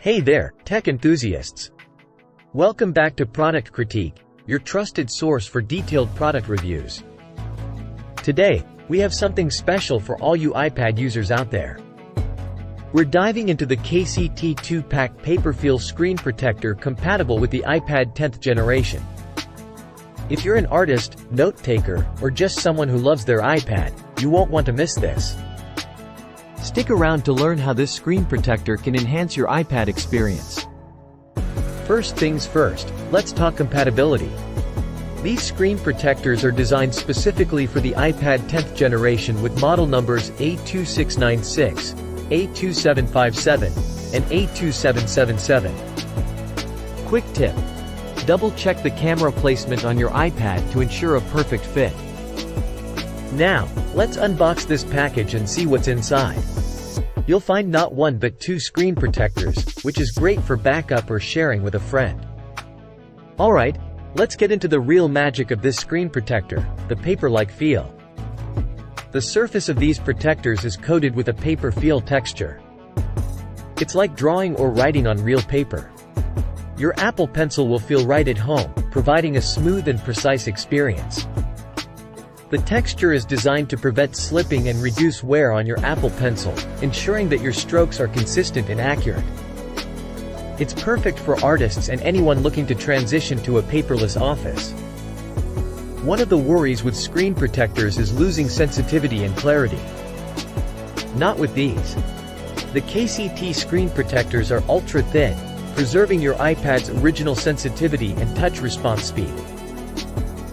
Hey there, tech enthusiasts! Welcome back to Product Critique, your trusted source for detailed product reviews. Today, we have something special for all you iPad users out there. We're diving into the KCT 2-pack Paperfeel screen protector compatible with the iPad 10th generation. If you're an artist, note-taker, or just someone who loves their iPad, you won't want to miss this. Stick around to learn how this screen protector can enhance your iPad experience. First things first, let's talk compatibility. These screen protectors are designed specifically for the iPad 10th generation with model numbers A2696, A2757, and A2777. Quick tip: double-check the camera placement on your iPad to ensure a perfect fit. Now, let's unbox this package and see what's inside. You'll find not one but two screen protectors, which is great for backup or sharing with a friend. Alright, let's get into the real magic of this screen protector, the paper-like feel. The surface of these protectors is coated with a paper feel texture. It's like drawing or writing on real paper. Your Apple Pencil will feel right at home, providing a smooth and precise experience. The texture is designed to prevent slipping and reduce wear on your Apple Pencil, ensuring that your strokes are consistent and accurate. It's perfect for artists and anyone looking to transition to a paperless office. One of the worries with screen protectors is losing sensitivity and clarity. Not with these. The KCT screen protectors are ultra-thin, preserving your iPad's original sensitivity and touch response speed.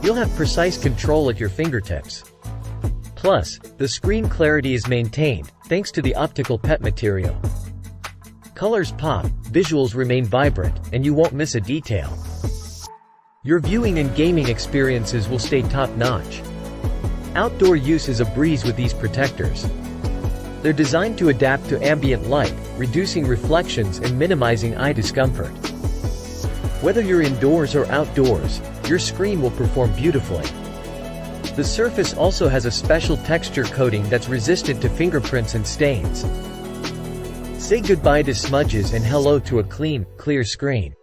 You'll have precise control at your fingertips. Plus, the screen clarity is maintained, thanks to the optical PET material. Colors pop, visuals remain vibrant, and you won't miss a detail. Your viewing and gaming experiences will stay top-notch. Outdoor use is a breeze with these protectors. They're designed to adapt to ambient light, reducing reflections and minimizing eye discomfort. Whether you're indoors or outdoors, your screen will perform beautifully. The surface also has a special texture coating that's resistant to fingerprints and stains. Say goodbye to smudges and hello to a clean, clear screen.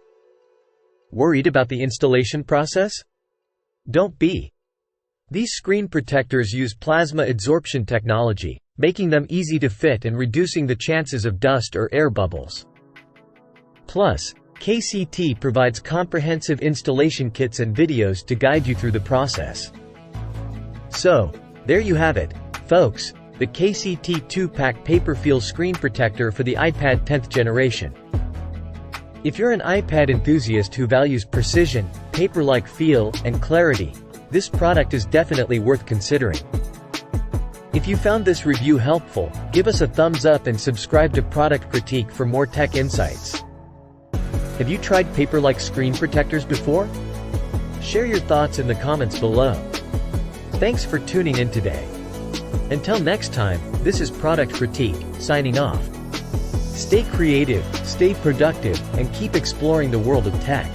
Worried about the installation process? Don't be. These screen protectors use plasma adsorption technology, making them easy to fit and reducing the chances of dust or air bubbles. Plus, KCT provides comprehensive installation kits and videos to guide you through the process. So, there you have it, folks, the KCT 2-pack Paperfeel screen protector for the iPad 10th generation. If you're an iPad enthusiast who values precision, paper-like feel, and clarity, this product is definitely worth considering. If you found this review helpful, give us a thumbs up and subscribe to Product Critique for more tech insights. Have you tried paper-like screen protectors before? Share your thoughts in the comments below. Thanks for tuning in today. Until next time, this is Product Critique, signing off. Stay creative, stay productive, and keep exploring the world of tech.